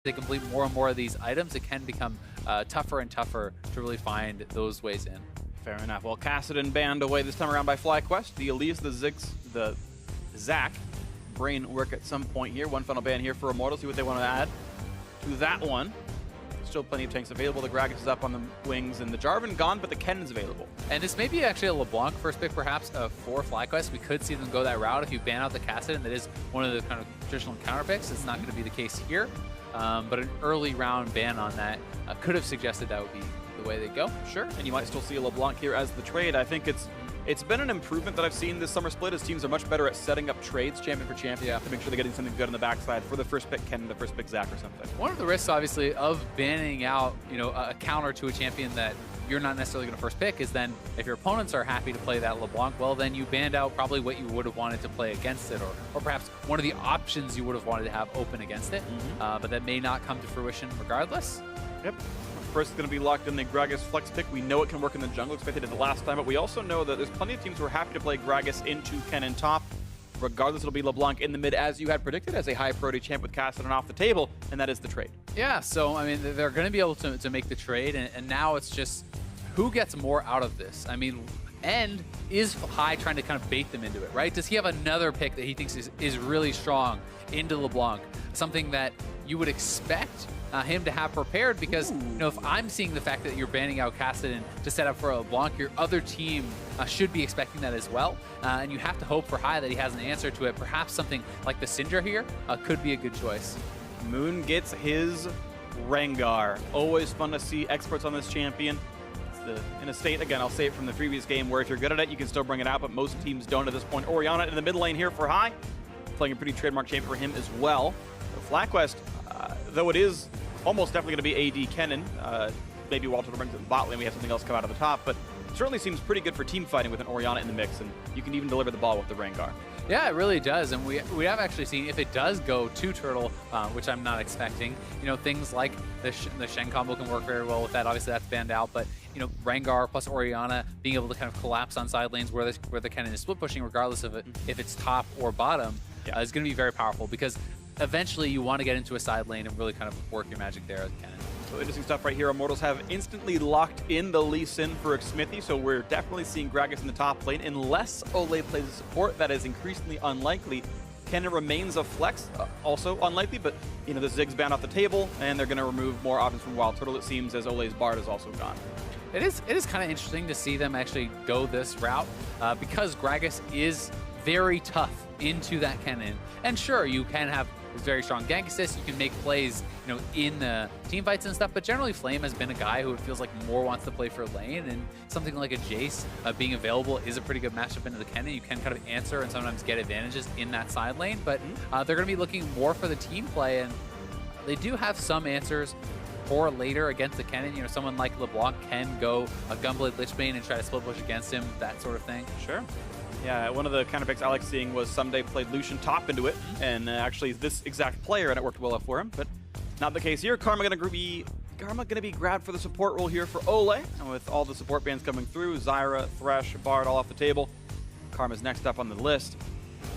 they complete more and more of these items, it can become tougher and tougher to really find those ways in. Fair enough. Well, Kassadin banned away this time around by FlyQuest. The Elise, the Ziggs, the Zac brain work at some point here. One final ban here for Immortals. See what they want to add to that one. Still plenty of tanks available. The Gragas is up on the wings, and the Jarvan gone, but the Kennen's available. And this may be actually a LeBlanc first pick, perhaps, for FlyQuest. We could see them go that route if you ban out the Kassadin. That is one of the kind of traditional counter picks. It's not going to be the case here, but an early round ban on that could have suggested that would be the way they go. Sure, and you might still see a LeBlanc here as the trade. I think it's been an improvement that I've seen this summer split as teams are much better at setting up trades champion for champion to make sure they're getting something good on the backside for the first pick Kennen, the first pick Zac or something. One of the risks, obviously, of banning out a counter to a champion that you're not necessarily going to first pick is then if your opponents are happy to play that LeBlanc, well, then you banned out probably what you would have wanted to play against it, or perhaps one of the options you would have wanted to have open against it, but that may not come to fruition regardless. Yep. First, it's going to be locked in the Gragas flex pick. We know it can work in the jungle, expected it the last time, but we also know that there's plenty of teams who are happy to play Gragas into Kennen top. Regardless, it'll be LeBlanc in the mid, as you had predicted, as a high priority champ with Kassadin off the table, and that is the trade. Yeah, so, I mean, they're going to be able to make the trade, and now it's just who gets more out of this? I mean, End is High trying to kind of bait them into it, right? Does he have another pick that he thinks is really strong into LeBlanc? Something that you would expect him to have prepared, because if I'm seeing the fact that you're banning out Kassadin to set up for a LeBlanc, your other team should be expecting that as well, and you have to hope for High that he has an answer to it. Perhaps something like the Syndra here could be a good choice. Moon gets his Rengar. Always fun to see experts on this champion. It's in a state, again, I'll say it from the previous game, where if you're good at it, you can still bring it out, but most teams don't at this point. Orianna in the mid lane here for High, playing a pretty trademark champion for him as well. So FlyQuest, though it is almost definitely going to be AD Kennen, maybe Walter brings it in the bot lane, we have something else come out of the top, but certainly seems pretty good for team fighting with an Orianna in the mix, and you can even deliver the ball with the Rengar. Yeah, it really does, and we have actually seen, if it does go to Turtle, which I'm not expecting, things like the Shen combo can work very well with that. Obviously, that's banned out, but Rengar plus Orianna being able to kind of collapse on side lanes where the Kennen is split pushing, regardless of if it's top or bottom, is going to be very powerful, because eventually you want to get into a side lane and really kind of work your magic there as Kennen. So interesting stuff right here. Immortals have instantly locked in the Lee Sin for Xmithie, so we're definitely seeing Gragas in the top lane. Unless Ole plays a support, that is increasingly unlikely. Kennen remains a flex, also unlikely, but the Ziggs ban off the table, and they're going to remove more options from Wild Turtle, it seems, as Ole's Bard is also gone. It is kind of interesting to see them actually go this route, because Gragas is very tough into that Kennen. And sure, you can have very strong gank assist, you can make plays, in the team fights and stuff, but generally Flame has been a guy who it feels like more wants to play for lane, and something like a Jace being available is a pretty good matchup into the Kennen. You can kind of answer and sometimes get advantages in that side lane, but they're going to be looking more for the team play, and they do have some answers for later against the Kennen. Someone like LeBlanc can go a Gunblade Lichbane and try to split push against him, that sort of thing. Sure. Yeah, one of the counter picks I like seeing was Someday played Lucian top into it, and actually this exact player, and it worked well for him, but not the case here. Karma gonna be grabbed for the support role here for Ole, and with all the support bans coming through, Zyra, Thresh, Bard all off the table, Karma's next up on the list.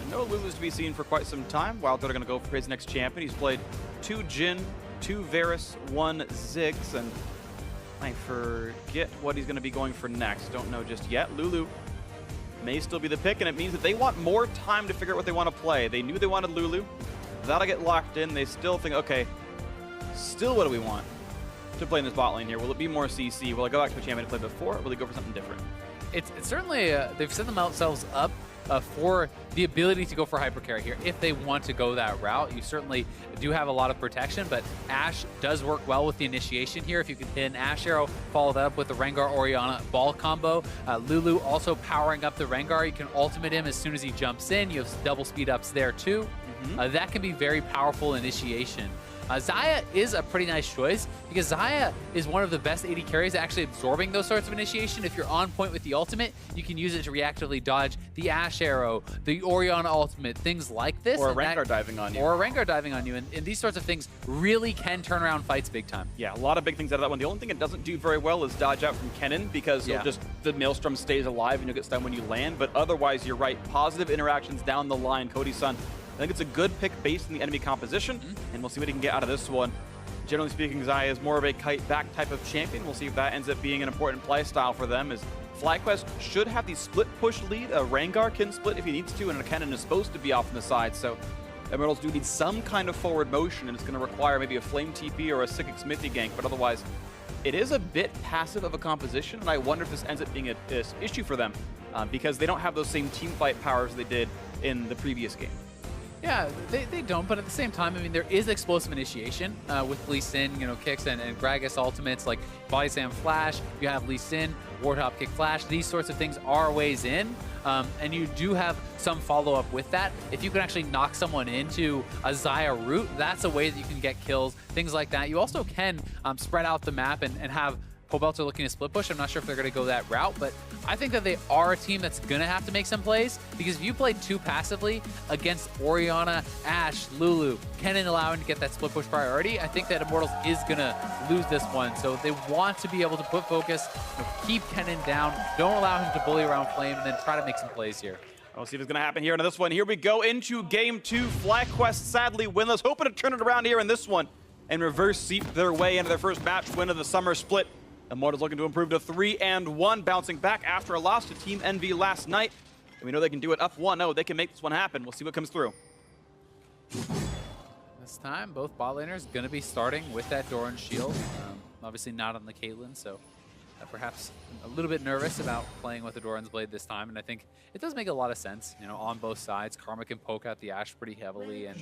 And no Lulu's to be seen for quite some time. Wild are gonna go for his next champion. He's played 2 Jhin, 2 Varus, 1 Ziggs, and I forget what he's gonna be going for next. Don't know just yet. Lulu may still be the pick, and it means that they want more time to figure out what they want to play. They knew they wanted Lulu. That'll get locked in. They still think, okay, still what do we want to play in this bot lane here? Will it be more CC? Will I go back to a champion to play before, or will they go for something different? It's certainly, they've set themselves up for the ability to go for hypercarry here. If they want to go that route, you certainly do have a lot of protection, but Ashe does work well with the initiation here. If you can hit an Ashe arrow, follow that up with the Rengar Orianna ball combo. Lulu also powering up the Rengar. You can ultimate him as soon as he jumps in. You have double speed ups there too. That can be very powerful initiation. Xayah is a pretty nice choice, because Xayah is one of the best AD carries at actually absorbing those sorts of initiation. If you're on point with the ultimate, you can use it to reactively dodge the Ashe arrow, the Orianna ultimate, things like this. Or a Rengar diving on you. Or a Rengar diving on you. And these sorts of things really can turn around fights big time. Yeah, a lot of big things out of that one. The only thing it doesn't do very well is dodge out from Kennen, because the Maelstrom stays alive and you'll get stunned when you land. But otherwise, you're right. Positive interactions down the line. Cody Sun, I think it's a good pick based on the enemy composition, and we'll see what he can get out of this one. Generally speaking, Xayah is more of a kite-back type of champion. We'll see if that ends up being an important play style for them, as FlyQuest should have the split push lead. Rengar can split if he needs to, and a Kennen is supposed to be off on the side, so Immortals do need some kind of forward motion, and it's going to require maybe a Flame TP or a Sickic Smithy gank, but otherwise, it is a bit passive of a composition, and I wonder if this ends up being an issue for them, because they don't have those same team fight powers they did in the previous game. Yeah, they don't, but at the same time, I mean, there is explosive initiation with Lee Sin, kicks and Gragas ultimates like Body Slam Flash. You have Lee Sin, Warthog Kick Flash. These sorts of things are ways in, and you do have some follow-up with that. If you can actually knock someone into a Xayah route, that's a way that you can get kills, things like that. You also can spread out the map and have Pobelter looking to split push. I'm not sure if they're going to go that route, but I think that they are a team that's going to have to make some plays, because if you play too passively against Orianna, Ashe, Lulu, Kennen allowing to get that split push priority, I think that Immortals is going to lose this one. So they want to be able to put focus, keep Kennen down, don't allow him to bully around Flame, and then try to make some plays here. We'll see if it's going to happen here into this one. Here we go into game 2. FlyQuest sadly winless, hoping to turn it around here in this one and reverse seep their way into their first match win of the summer split. Immortals looking to improve to 3-1, bouncing back after a loss to Team Envy last night. And we know they can do it up 1-0. They can make this one happen. We'll see what comes through. This time, both bot laners going to be starting with that Doran shield. Obviously not on the Caitlyn, so perhaps a little bit nervous about playing with the Doran's Blade this time. And I think it does make a lot of sense, on both sides. Karma can poke out the Ashe pretty heavily, and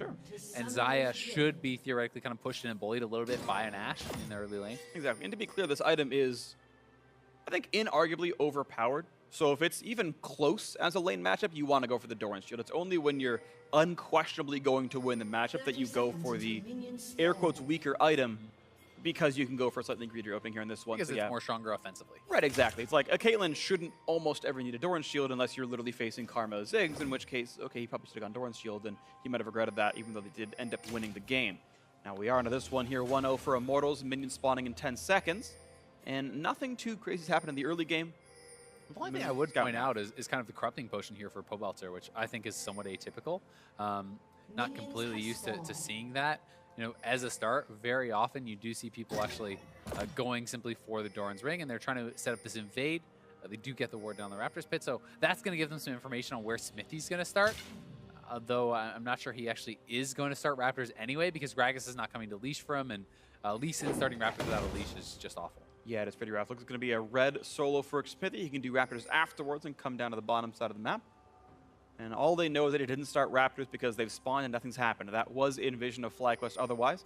and Xayah should be theoretically kind of pushed in and bullied a little bit by an Ashe in the early lane. Exactly. And to be clear, this item is, I think, inarguably overpowered. So if it's even close as a lane matchup, you want to go for the Doran's shield. It's only when you're unquestionably going to win the matchup that you go for the air quotes weaker item, because you can go for slightly greedier opening here in this one. Because it's more stronger offensively. Right, exactly. It's like a Caitlyn shouldn't almost ever need a Doran's shield unless you're literally facing Karma Ziggs, in which case, okay, he probably should have gone Doran's shield, and he might have regretted that, even though they did end up winning the game. Now we are into this one here, 1-0 for Immortals, minions spawning in 10 seconds, and nothing too crazy has happened in the early game. The only thing I would point out is kind of the corrupting potion here for Pobelter, which I think is somewhat atypical. Not completely used to seeing that. As a start, very often you do see people actually going simply for the Doran's Ring, and they're trying to set up this invade. They do get the ward down the Raptors pit, so that's going to give them some information on where Smithy's going to start. Though I'm not sure he actually is going to start Raptors anyway, because Gragas is not coming to leash for him, and Lee Sin starting Raptors without a leash is just awful. Yeah, it is pretty rough. Looks like it's going to be a red solo for Smithy. He can do Raptors afterwards and come down to the bottom side of the map. And all they know is that he didn't start Raptors because they've spawned and nothing's happened. That was in vision of FlyQuest otherwise.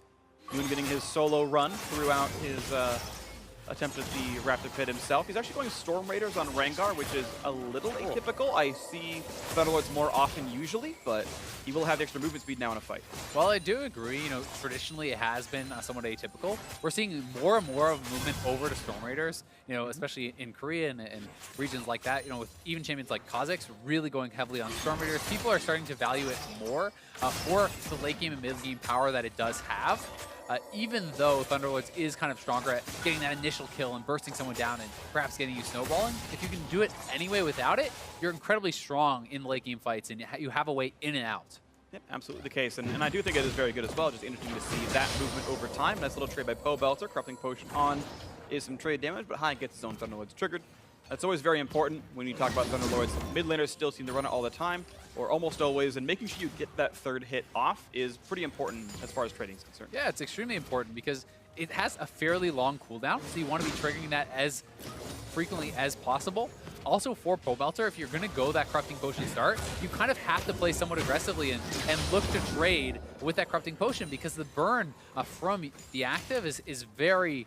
Moon getting his solo run throughout his attempt at the Raptor pit himself. He's actually going Storm Raiders on Rengar, which is a little atypical. I see Thunderlords more often usually, but he will have the extra movement speed now in a fight. Well, I do agree. Traditionally it has been somewhat atypical. We're seeing more and more of movement over to Storm Raiders, especially in Korea and regions like that. With even champions like Kha'Zix really going heavily on Storm Raiders, people are starting to value it more for the late game and mid game power that it does have. Even though Thunderlords is kind of stronger at getting that initial kill and bursting someone down and perhaps getting you snowballing, if you can do it anyway without it, you're incredibly strong in late game fights, and you have a way in and out. Yep, absolutely the case, and I do think it is very good as well. Just interesting to see that movement over time. Nice little trade by Pobelter. Corrupting Potion on is some trade damage, but High gets his own Thunderlords triggered. That's always very important when you talk about Thunderlords. Mid laners still seem to run it all the time, or almost always, and making sure you get that third hit off is pretty important as far as trading is concerned. Yeah, it's extremely important because it has a fairly long cooldown, so you want to be triggering that as frequently as possible. Also for Pobelter, if you're going to go that Corrupting Potion start, you kind of have to play somewhat aggressively and look to trade with that Corrupting Potion, because the burn from the active is very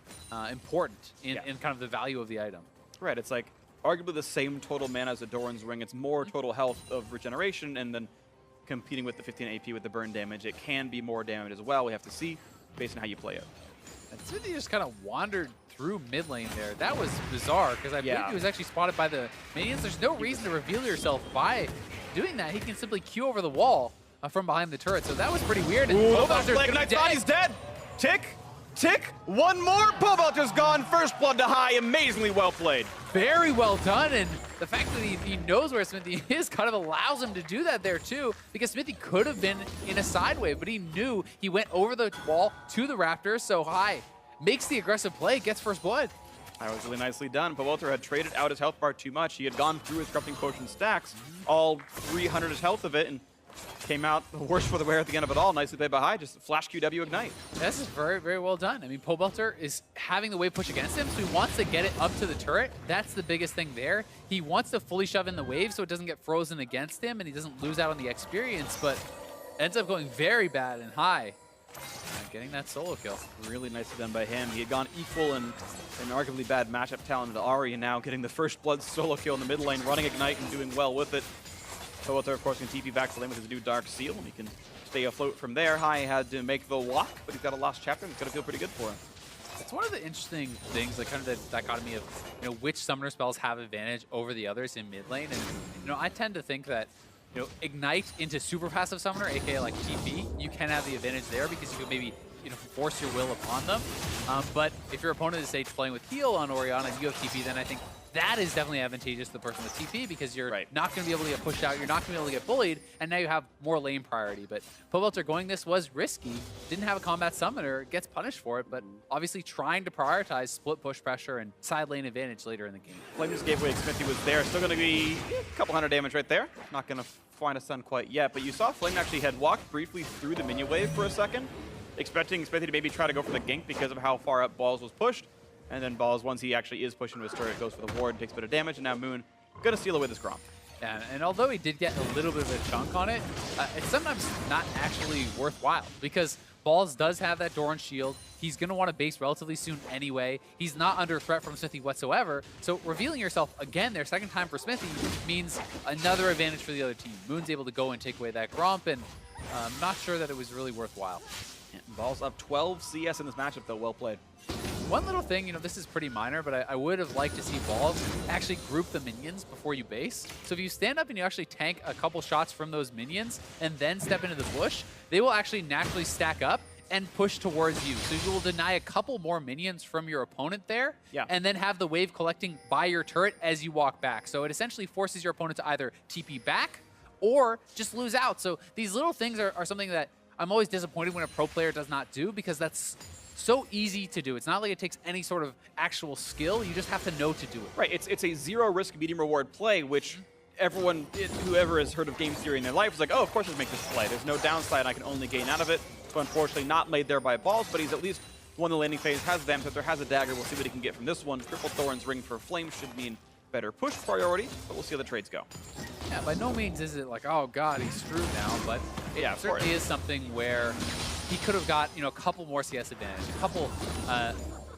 important in kind of the value of the item. Right, it's like arguably the same total mana as a Doran's Ring. It's more total health of regeneration, and then competing with the 15 AP with the burn damage, it can be more damage as well. We have to see based on how you play it. And Smithy just kind of wandered through mid lane there. That was bizarre, because I believe he was actually spotted by the minions. There's no reason to reveal yourself by doing that. He can simply Q over the wall from behind the turret, so that was pretty weird. And Ooh, Knight's on, he's dead! Tick! tick. One more. Pobelter's gone. First blood to High. Amazingly well played. Very well done, and the fact that he knows where Smithy is kind of allows him to do that there too, because Smithy could have been in a side wave, but he knew. He went over the wall to the Raptors, so High makes the aggressive play, gets first blood. That was really nicely done. Pobelter had traded out his health bar too much. He had gone through his corrupting potion stacks, all 300 health of it, and came out the worst for the wear at the end of it all. Nicely played by High, just flash QW ignite. This is very, very well done. I mean, Pobelter is having the wave push against him, so he wants to get it up to the turret. That's the biggest thing there. He wants to fully shove in the wave so it doesn't get frozen against him and he doesn't lose out on the experience, but ends up going very bad and High. Getting that solo kill. Really nicely done by him. He had gone equal and an arguably bad matchup talent to Ari, and now getting the first blood solo kill in the mid lane, running Ignite and doing well with it. Pobelter, of course, can TP back to lane with his new Dark Seal, and he can stay afloat from there. High had to make the walk, but he's got a lost chapter, and it's going to feel pretty good for him. It's one of the interesting things, like kind of the dichotomy of, you know, which summoner spells have advantage over the others in mid lane. And, you know, I tend to think that, you know, Ignite into super passive summoner, aka like TP, you can have the advantage there because you can maybe, you know, force your will upon them. But if your opponent is, say, playing with heal on Orianna and you have TP, then I think that is definitely advantageous to the person with TP because you're not going to be able to get pushed out, you're not going to be able to get bullied, and now you have more lane priority. But Pobelter going this was risky, didn't have a combat summoner, gets punished for it, but obviously trying to prioritize split push pressure and side lane advantage later in the game. Flame just gave away. Smithy was there, still going to be a couple hundred damage right there. Not going to find a stun quite yet, but you saw Flame actually had walked briefly through the minion wave for a second, expecting Smithy to maybe try to go for the gank because of how far up Balls was pushed. And then Balls, once he actually is pushing his turret, goes for the ward, takes a bit of damage, and now Moon gonna steal away this Gromp. Yeah, and although he did get a little bit of a chunk on it, it's sometimes not actually worthwhile because Balls does have that Doran shield. He's gonna want to base relatively soon anyway. He's not under threat from Smithy whatsoever. So revealing yourself again their second time for Smithy means another advantage for the other team. Moon's able to go and take away that Gromp, and I'm not sure that it was really worthwhile. Yeah, Balls up 12 CS in this matchup though, well played. One little thing, you know, this is pretty minor, but I would have liked to see Balls actually group the minions before you base. So if you stand up and you actually tank a couple shots from those minions and then step into the bush, they will actually naturally stack up and push towards you. So you will deny a couple more minions from your opponent there, and then have the wave collecting by your turret as you walk back. So it essentially forces your opponent to either TP back or just lose out. So these little things are something that I'm always disappointed when a pro player does not do because that's so easy to do. It's not like it takes any sort of actual skill. You just have to know to do it. Right. It's a zero risk, medium reward play, which everyone, whoever has heard of game theory in their life is like, oh, of course, let's make this play. There's no downside. I can only gain out of it. So unfortunately, not laid there by Balls, but he's at least won the landing phase, has them, so there has a dagger. We'll see what he can get from this one. Triple Thorns Ring for Flame should mean better push priority, but we'll see how the trades go. Yeah, by no means is it like, oh god, he's screwed now, but it certainly is something where he could have got, you know, a couple more CS advantage. A couple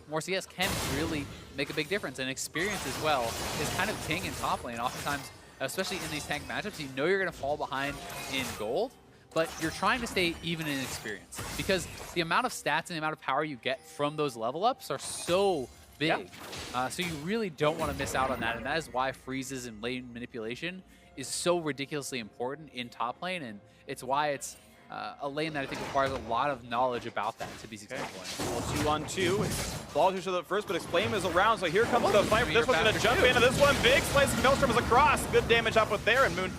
more CS can really make a big difference, and experience as well is kind of king in top lane. Oftentimes, especially in these tank matchups, you know you're going to fall behind in gold, but you're trying to stay even in experience because the amount of stats and the amount of power you get from those level ups are so big. So you really don't want to miss out on that, and that is why freezes and lane manipulation is so ridiculously important in top lane, and it's why it's a lane that I think requires a lot of knowledge about that to be successful. Well, 2-on-2. It's Balls who should up first, but Exclaim is around, so here comes the fight. This one's going to jump into this one. Big slice of Maelstrom is across. Good damage up with there, and Moon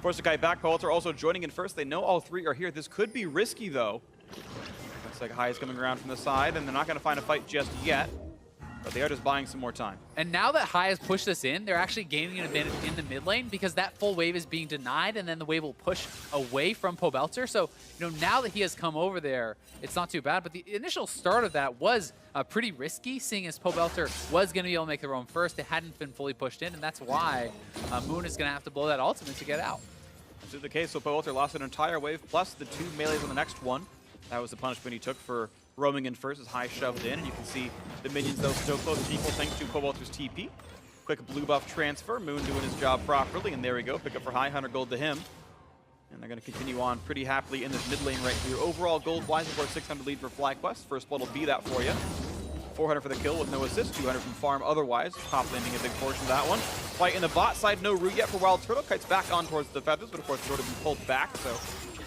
forced the guy back. Pobelter also joining in first. They know all three are here. This could be risky, though. Looks like High is coming around from the side, and they're not going to find a fight just yet. But they are just buying some more time. And now that High has pushed this in, they're actually gaining an advantage in the mid lane because that full wave is being denied, and then the wave will push away from Pobelter. So, you know, now that he has come over there, it's not too bad. But the initial start of that was pretty risky, seeing as Pobelter was going to be able to make their own first. It hadn't been fully pushed in, and that's why Moon is going to have to blow that ultimate to get out. This is the case, so Pobelter lost an entire wave, plus the 2 melees on the next one. That was the punishment he took for roaming in first as High shoved in, and you can see the minions, though, still close to equal thanks to Pobelter's TP. Quick blue buff transfer, Moon doing his job properly, and there we go, pick up for High, 100 gold to him. And they're going to continue on pretty happily in this mid lane right here. Overall gold-wise, of course, 600 lead for FlyQuest. First blood will be that for you. 400 for the kill with no assist, 200 from farm otherwise. Top landing a big portion of that one. Fight in the bot side, no root yet for Wild Turtle. Kites back on towards the feathers, but of course, sort of been pulled back, so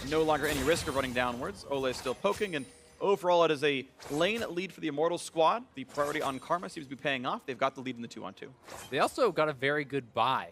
no longer any risk of running downwards. Ole is still poking, and overall, it is a lane lead for the Immortals squad. The priority on Karma seems to be paying off. They've got the lead in the 2-on-2. They also got a very good buy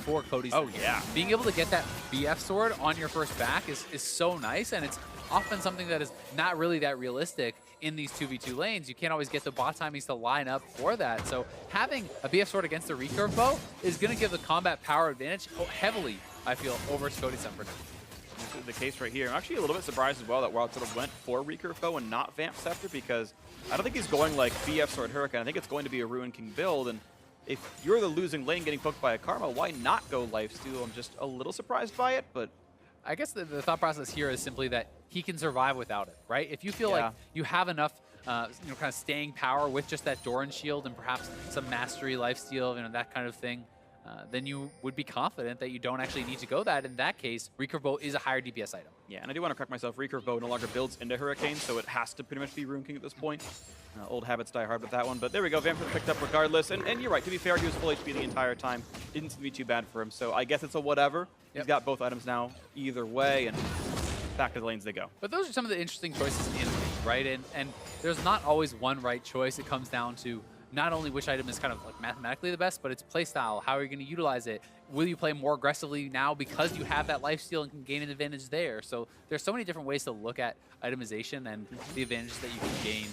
for Cody's. Oh, yeah. Being able to get that BF sword on your first back is so nice, and it's often something that is not really that realistic in these 2v2 lanes. You can't always get the bot timings to line up for that. So having a BF sword against a recurve bow is going to give the combat power advantage heavily, I feel, over Cody's Scepter. This is the case right here. I'm actually a little bit surprised as well that Wild sort of went for recurve bow and not Vamp Scepter, because I don't think he's going like BF sword Hurricane. I think it's going to be a Ruin King build, and if you're the losing lane getting poked by a Karma, why not go lifesteal? I'm just a little surprised by it, but I guess the thought process here is simply that he can survive without it, right? If you feel like you have enough, kind of staying power with just that Doran shield and perhaps some mastery, lifesteal, that kind of thing, then you would be confident that you don't actually need to go that. In that case, recurve bow is a higher DPS item. Yeah, and I do want to correct myself. Recurve bow no longer builds into Hurricane, so it has to pretty much be Ruin King at this point. Old habits die hard with that one, but there we go. Vampire picked up regardless, and you're right. To be fair, he was full HP the entire time. Didn't seem to be too bad for him, so I guess it's a whatever. He's got both items now either way, and back to the lanes they go. But those are some of the interesting choices in the lane, right? And there's not always one right choice. It comes down to not only which item is kind of like mathematically the best, but it's playstyle. How are you going to utilize it? Will you play more aggressively now because you have that lifesteal and can gain an advantage there? So there's so many different ways to look at itemization and the advantages that you can gain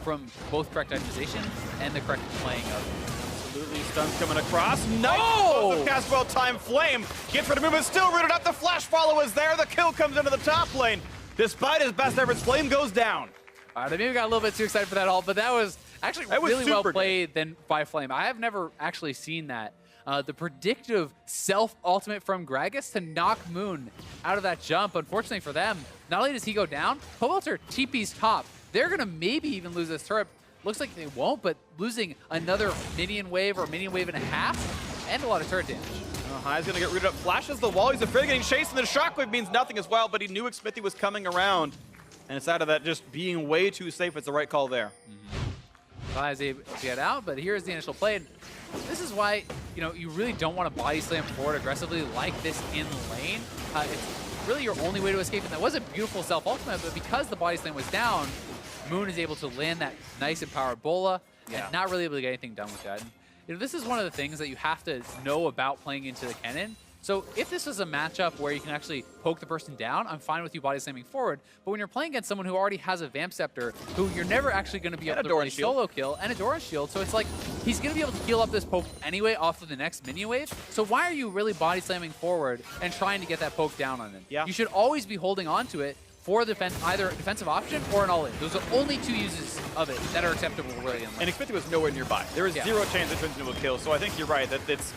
from both correct itemization and the correct playing of. Absolutely, stuns coming across. Nice! Cast well-timed flame. Gets for the movement, still rooted up. The flash follow is there. The kill comes into the top lane. Despite his best efforts, flame goes down. All right, I maybe got a little bit too excited for that ult, but that was actually really well played by Flame. I have never actually seen that. The predictive self-ultimate from Gragas to knock Moon out of that jump. Unfortunately for them, not only does he go down, Pobelter TP's top. They're going to maybe even lose this turret. Looks like they won't, but losing another minion wave or minion wave and a half and a lot of turret damage. High's going to get rooted up. Flashes the wall. He's afraid of getting chased, and the shockwave means nothing as well, but he knew Xmithie was coming around. And it's out of that just being way too safe. It's the right call there. Is able to get out, but here's the initial play. And this is why you really don't want to body slam forward aggressively like this in lane. It's really your only way to escape. And that was a beautiful self-ultimate, but because the body slam was down, Moon is able to land that nice empowered bola and not really able to get anything done with that. And this is one of the things that you have to know about playing into the Kennen. So if this is a matchup where you can actually poke the person down, I'm fine with you body slamming forward. But when you're playing against someone who already has a Vamp Scepter, who you're never actually going to be able to really solo kill, and a Doran shield, so it's like he's going to be able to heal up this poke anyway off of the next minion wave. So why are you really body slamming forward and trying to get that poke down on him? Yeah. You should always be holding on to it for defense, either a defensive option or an all-in. Those are only two uses of it that are acceptable really. And Xmithie was nowhere nearby. There is zero chance it turns into a kill, so I think you're right that it's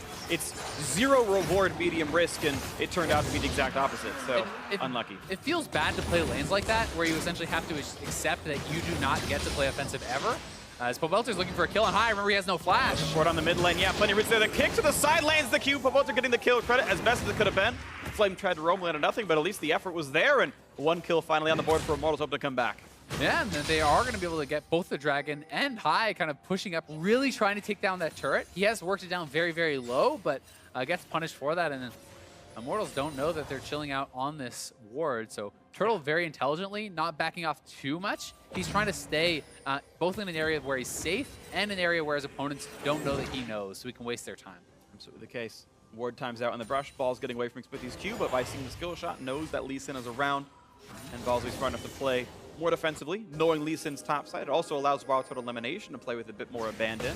zero reward, medium risk, and it turned out to be the exact opposite, so unlucky. It feels bad to play lanes like that, where you essentially have to accept that you do not get to play offensive ever. As Pobelter's looking for a kill on high. Remember, he has no flash. Short on the mid lane. Yeah, plenty of roots there. The kick to the side lanes the Q. Pobelter getting the kill credit as best as it could have been. Flame tried to roam, landed nothing, but at least the effort was there, and one kill finally on the board for Immortals, hope to come back. Yeah, and they are going to be able to get both the Dragon and High kind of pushing up, really trying to take down that turret. He has worked it down very, very low, but gets punished for that, and then Immortals don't know that they're chilling out on this ward, so Turtle very intelligently, not backing off too much. He's trying to stay both in an area where he's safe and an area where his opponents don't know that he knows, so he can waste their time. Absolutely the case. Ward times out on the brush. Ball's getting away from Xmithie's Q, but by seeing the skill shot, knows that Lee Sin is around, and Balsley's smart enough to play more defensively, knowing Lee Sin's top side. It also allows Wild Turtle elimination to play with a bit more abandon.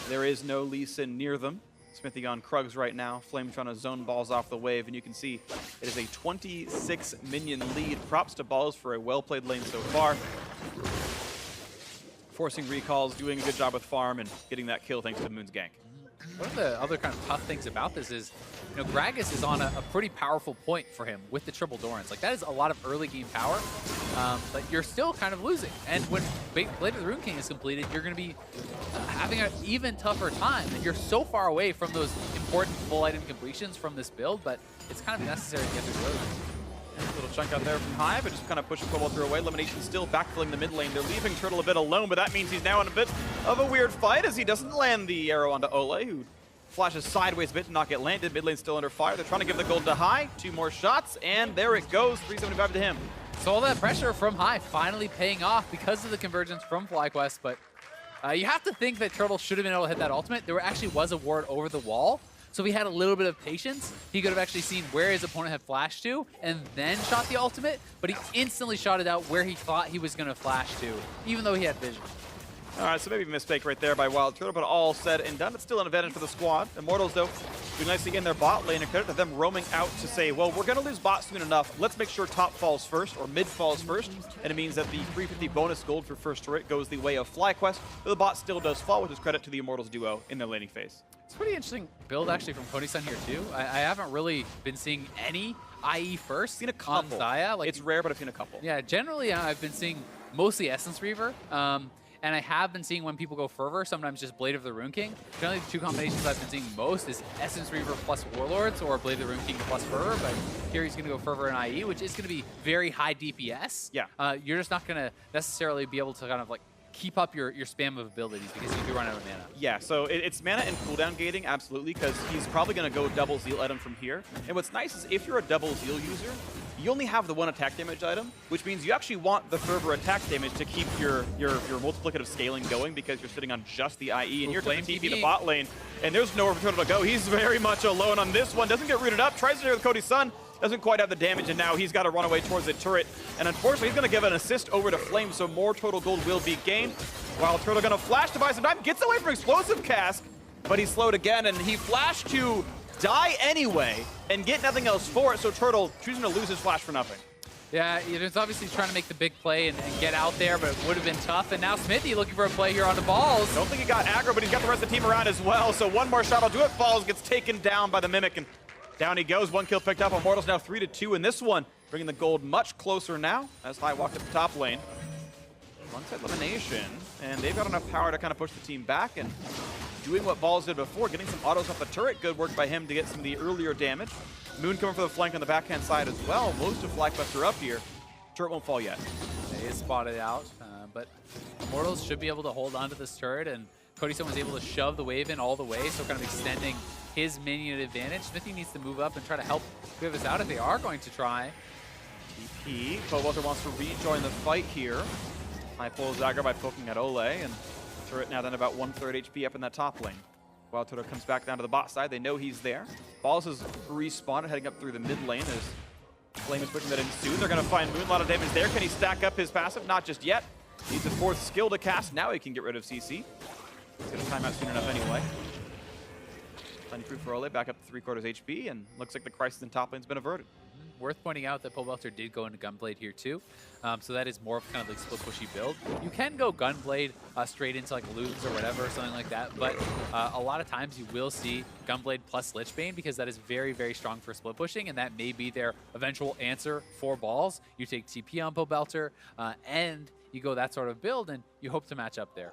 There is no Lee Sin near them. Xmithie on Krugs right now. Flame trying to zone Balls off the wave, and you can see it is a 26 minion lead. Props to Balls for a well-played lane so far. Forcing recalls, doing a good job with farm, and getting that kill thanks to Moon's gank. One of the other kind of tough things about this is, Gragas is on a pretty powerful point for him with the triple Dorans. Like, that is a lot of early game power, but you're still kind of losing. And when Blade of the Rune King is completed, you're going to be having an even tougher time. And you're so far away from those important full item completions from this build, but it's kind of necessary to get through those. A little chunk out there from High, but just kind of pushing Pobelter away. Elimination still backfilling the mid lane. They're leaving Turtle a bit alone, but that means he's now in a bit of a weird fight as he doesn't land the arrow onto Ole, who flashes sideways a bit to not get landed. Mid lane still under fire. They're trying to give the gold to High. 2 more shots, and there it goes. 375 to him. So all that pressure from high finally paying off because of the convergence from FlyQuest, but you have to think that Turtle should have been able to hit that ultimate. There actually was a ward over the wall, so if he had a little bit of patience, he could have actually seen where his opponent had flashed to and then shot the ultimate, but he instantly shot it out where he thought he was going to flash to, even though he had vision. All right, so maybe a mistake right there by Wild Turtle, but all said and done. It's still an advantage for the squad. Immortals, though, do nicely in their bot lane, and credit to them roaming out to say, well, we're going to lose bot soon enough. Let's make sure top falls first, or mid falls first. And it means that the 350 bonus gold for first turret goes the way of FlyQuest, but the bot still does fall, which is credit to the Immortals duo in their laning phase. It's a pretty interesting build, actually, from Kodi-san here, too. I haven't really been seeing any IE first Seen a couple. on Xayah. Like, it's rare, but I've seen a couple. Yeah, generally, I've been seeing mostly Essence Reaver. And I have been seeing when people go Fervor, sometimes just Blade of the Rune King. Generally, the two combinations I've been seeing most is Essence Reaver plus Warlords or Blade of the Rune King plus Fervor. But here he's going to go Fervor and IE, which is going to be very high DPS. Yeah. You're just not going to necessarily be able to kind of like keep up your spam of abilities because you do run out of mana. Yeah, so it's mana and cooldown gating, absolutely, because he's probably going to go double Zeal item from here. And what's nice is if you're a double Zeal user, you only have the one attack damage item, which means you actually want the Fervor attack damage to keep your multiplicative scaling going because you're sitting on just the IE, and you're taking TP to bot lane, and there's nowhere for Turtle to go. He's very much alone on this one. Doesn't get rooted up, tries to do it with Kodi-san, doesn't quite have the damage, and now he's got to run away towards the turret. And unfortunately, he's going to give an assist over to Flame, so more total gold will be gained. While Turtle going to flash to buy some time, gets away from Explosive Cask, but he's slowed again, and he flashed to die anyway and get nothing else for it, so Turtle choosing to lose his flash for nothing. Yeah, he's obviously trying to make the big play and get out there, but it would have been tough. And now Smithy looking for a play here on the balls. Don't think he got aggro, but he's got the rest of the team around as well, so one more shot will do it. Falls, gets taken down by the Mimic, and down he goes. One kill picked up. Immortals now 3-2 in this one, bringing the gold much closer now as High walked up the top lane. One-set elimination, and they've got enough power to kind of push the team back, and doing what Balls did before, getting some autos off the turret. Good work by him to get some of the earlier damage. Moon coming for the flank on the backhand side as well. Most of FlyQuest are up here. Turret won't fall yet. They is spotted out, but Immortals should be able to hold on to this turret, and Kodi-san was able to shove the wave in all the way, so kind of extending his minion advantage. Smithy needs to move up and try to help clear this out if they are going to try. TP. Cobalt wants to rejoin the fight here. High pulls aggro by poking at Ole, and turret now then about 1/3 HP up in that top lane. Wild Turtle comes back down to the bot side. They know he's there. Balls has respawned, heading up through the mid lane as Flame is pushing that in soon. They're going to find Moon. A lot of damage there. Can he stack up his passive? Not just yet. Needs a 4th skill to cast. Now he can get rid of CC. He's going to time out soon enough anyway. Plenty free for Ole, back up to 3/4 HP, and looks like the crisis in top lane's been averted. Worth pointing out that Pobelter did go into Gunblade here too, so that is more of kind of like split pushy build. You can go Gunblade straight into like Loops or whatever, or something like that, but a lot of times you will see Gunblade plus Lichbane because that is very, very strong for split pushing, and that may be their eventual answer for Balls. You take TP on Pobelter, and you go that sort of build, and you hope to match up there.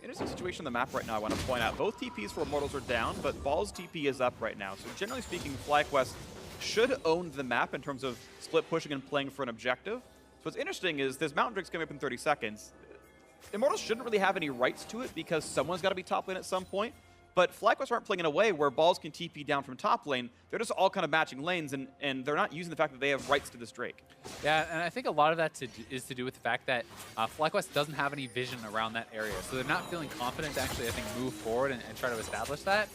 Interesting situation on the map right now, I want to point out. Both TPs for Immortals are down, but Balls TP is up right now. So generally speaking, FlyQuest should own the map in terms of split pushing and playing for an objective. So what's interesting is this Mountain Drake's coming up in 30 seconds. Immortals shouldn't really have any rights to it because someone's got to be top lane at some point. But FlyQuest aren't playing in a way where Balls can TP down from top lane. They're just all kind of matching lanes, and they're not using the fact that they have rights to this Drake. Yeah, and I think a lot of that is to do with the fact that FlyQuest doesn't have any vision around that area. So they're not feeling confident to actually, I think, move forward and try to establish that.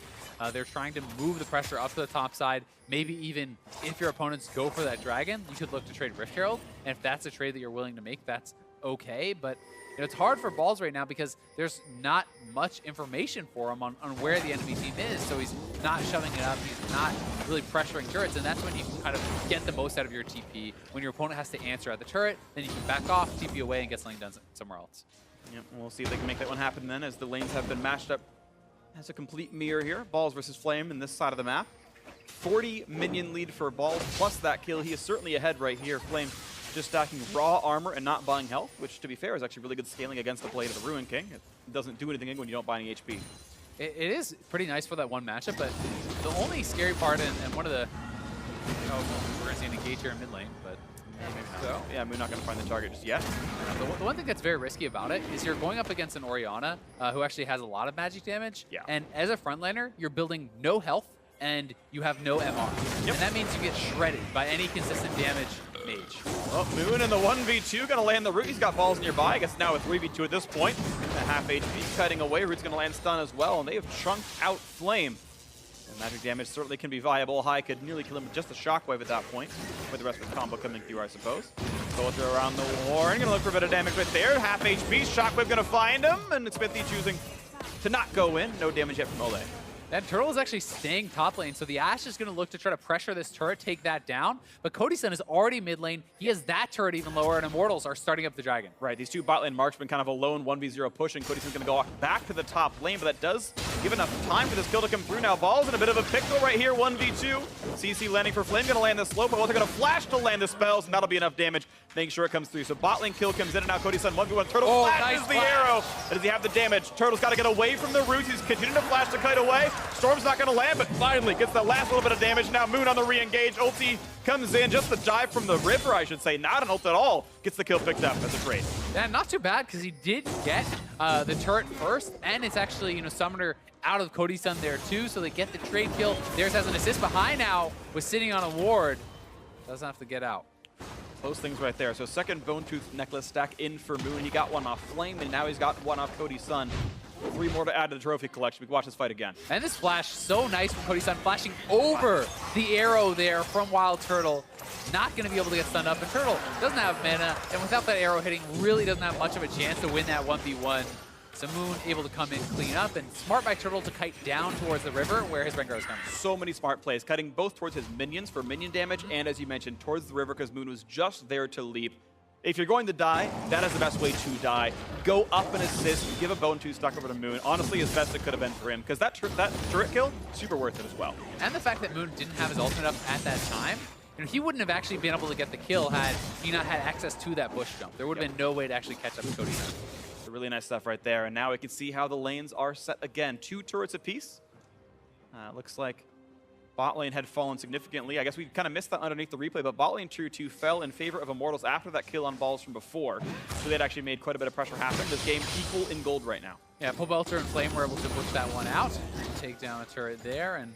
They're trying to move the pressure up to the top side. Maybe even if your opponents go for that dragon, you could look to trade Rift Herald. And if that's a trade that you're willing to make, that's okay. But you know, it's hard for Balls right now because there's not much information for him on where the enemy team is. So he's not shoving it up. He's not really pressuring turrets. And that's when you can kind of get the most out of your TP. When your opponent has to answer at the turret, then you can back off, TP away, and get something done somewhere else. Yep, we'll see if they can make that one happen then as the lanes have been matched up. Has a complete mirror here. Balls versus Flame in this side of the map. 40 minion lead for Balls plus that kill. He is certainly ahead right here. Flame just stacking raw armor and not buying health, which to be fair is actually really good scaling against the Blade of the Ruin King. It doesn't do anything when you don't buy any HP. It is pretty nice for that one matchup, but the only scary part and one of the... Oh, we're going to see an engage here in mid lane, but... Maybe so. Yeah, we're not going to find the target just yet. The one thing that's very risky about it is you're going up against an Orianna who actually has a lot of magic damage. Yeah. And as a frontlaner, you're building no health and you have no MR. Yep. And that means you get shredded by any consistent damage mage. Oh, Moon in the 1v2, gonna land the Root. He's got balls nearby. I guess now a 3v2 at this point. A half HP cutting away. Root's gonna land stun as well, and they have chunked out Flame. And magic damage certainly can be viable. High could nearly kill him with just a shockwave at that point, with the rest of his combo coming through, I suppose. Both are around the horn, gonna look for a bit of damage right there. Half HP, shockwave gonna find him, and Smithy choosing to not go in. No damage yet from Ole. That Turtle is actually staying top lane, so the Ashe is going to look to try to pressure this turret, take that down. But Cody-san is already mid lane. He has that turret even lower, and Immortals are starting up the Dragon. Right, these two bot lane marksmen kind of a lone 1v0 push, and Cody-san's going to go back to the top lane, but that does give enough time for this kill to come through. Now Ball's in a bit of a pickle right here, 1v2. CC landing for Flame, going to land the slow, but also going to flash to land the spells, and that'll be enough damage, making sure it comes through. So bot lane kill comes in, and now Cody-san 1v1. Turtle flashes the arrow. Does he have the damage? Turtle's got to get away from the roots. He's continuing to flash to kite away. Storm's not going to land, but finally gets the last little bit of damage. Now Moon on the re-engage. Ulti comes in, just the dive from the river, I should say. Not an ult at all. Gets the kill picked up as a trade. Yeah, not too bad, because he did get the turret first, and it's actually, you know, Summoner out of Cody-san there too, so they get the trade kill. Theirs has an assist, but High now was sitting on a ward. Doesn't have to get out. Close things right there. So second Bone Tooth necklace stack in for Moon. He got one off Flame, and now he's got one off Cody-san. 3 more to add to the trophy collection. We can watch this fight again. And this flash, so nice from Cody-san, flashing over the arrow there from Wild Turtle. Not going to be able to get stunned up. And Turtle doesn't have mana, and without that arrow hitting, really doesn't have much of a chance to win that 1v1. So Moon able to come in, clean up, and smart by Turtle to kite down towards the river where his Rengar is coming. So many smart plays, cutting both towards his minions for minion damage, and as you mentioned, towards the river because Moon was just there to leap. If you're going to die, that is the best way to die. Go up and assist, give a Bone Tooth stuck over to Moon. Honestly, as best it could have been for him, because that turret kill, super worth it as well. And the fact that Moon didn't have his ultimate up at that time, you know, he wouldn't have actually been able to get the kill had he not had access to that bush jump. There would have been no way to actually catch up to Cody. Really nice stuff right there. And now we can see how the lanes are set again. 2 turrets apiece. Looks like bot lane had fallen significantly. I guess we kind of missed that underneath the replay, but bot lane tier 2 fell in favor of Immortals after that kill on balls from before. So they'd actually made quite a bit of pressure happen. This game equal in gold right now. Yeah, Pobelter and Flame were able to push that one out, take down a turret there, and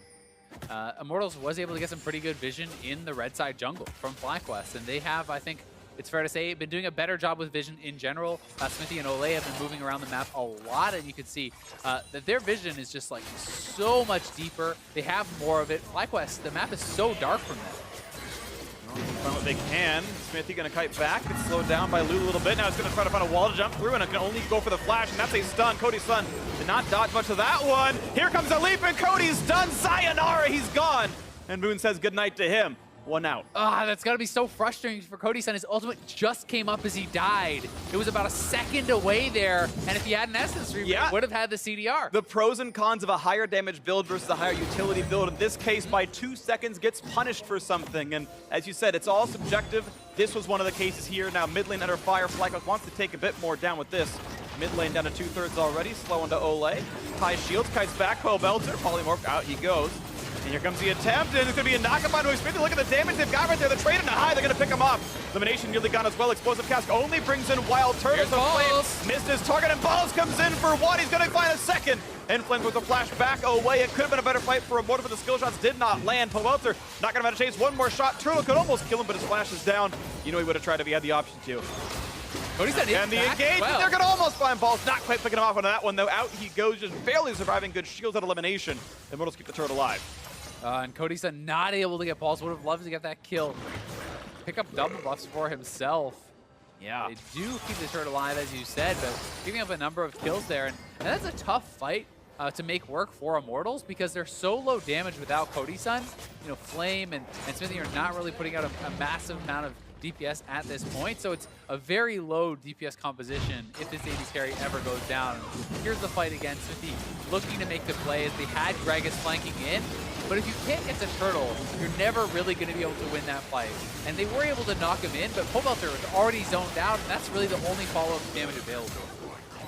Immortals was able to get some pretty good vision in the red side jungle from FlyQuest, and they have, I think, it's fair to say, been doing a better job with vision in general. Smithy and Ole have been moving around the map a lot, and you can see that their vision is just like so much deeper. They have more of it. FlyQuest, the map is so dark from them. Find what they can. Smithy gonna kite back. Gets slowed down by Loot a little bit. Now it's gonna try to find a wall to jump through, and it can only go for the flash, and that's a stun. Cody-san did not dodge much of that one. Here comes a leap, and Cody's done. Sayonara, he's gone. And Moon says goodnight to him. 1 out. That's got to be so frustrating for Cody-san. His ultimate just came up as he died. It was about a second away there, and if he had an Essence Reaver, he would have had the CDR. The pros and cons of a higher damage build versus a higher utility build. In this case, by 2 seconds, gets punished for something. And as you said, it's all subjective. This was one of the cases here. Now mid lane under fire. FlyQuest wants to take a bit more down with this. Mid lane down to 2/3 already. Slow into Ole. High shields, kites back. Pobelter. Polymorph out he goes. And here comes the attempt, and it's going to be a knockup onto Smithy. Look at the damage they've got right there. The trade into High, they're going to pick him up. Elimination nearly gone as well. Explosive Cask only brings in Wild Turtle. The Flame missed his target, and Balls comes in for one. He's going to find a second. And Flame with the flash back away. It could have been a better fight for Immortal, but the skill shots did not land. Pobelter not going to have a chase. One more shot. Turtle could almost kill him, but his flash is down. You know he would have tried if he had the option to. And the engagement, they're going to almost find Balls. Not quite picking him off on that one, though. Out he goes, just barely surviving. Good shields at elimination. Immortals keep the turret alive. And Cody-san not able to get Balls. Would have loved to get that kill. Pick up double buffs for himself. Yeah. They do keep the turret alive, as you said, but giving up a number of kills there. And that's a tough fight to make work for Immortals because they're so low damage without Cody-san. You know, Flame and Smithy are not really putting out a massive amount of DPS at this point, so it's a very low DPS composition if this 80s carry ever goes down. Here's the fight again. Smithy looking to make the play as they had Gragas flanking in, but if you can't get the turtle, you're never really going to be able to win that fight. And they were able to knock him in, but Pobelter was already zoned out, and that's really the only follow-up damage available.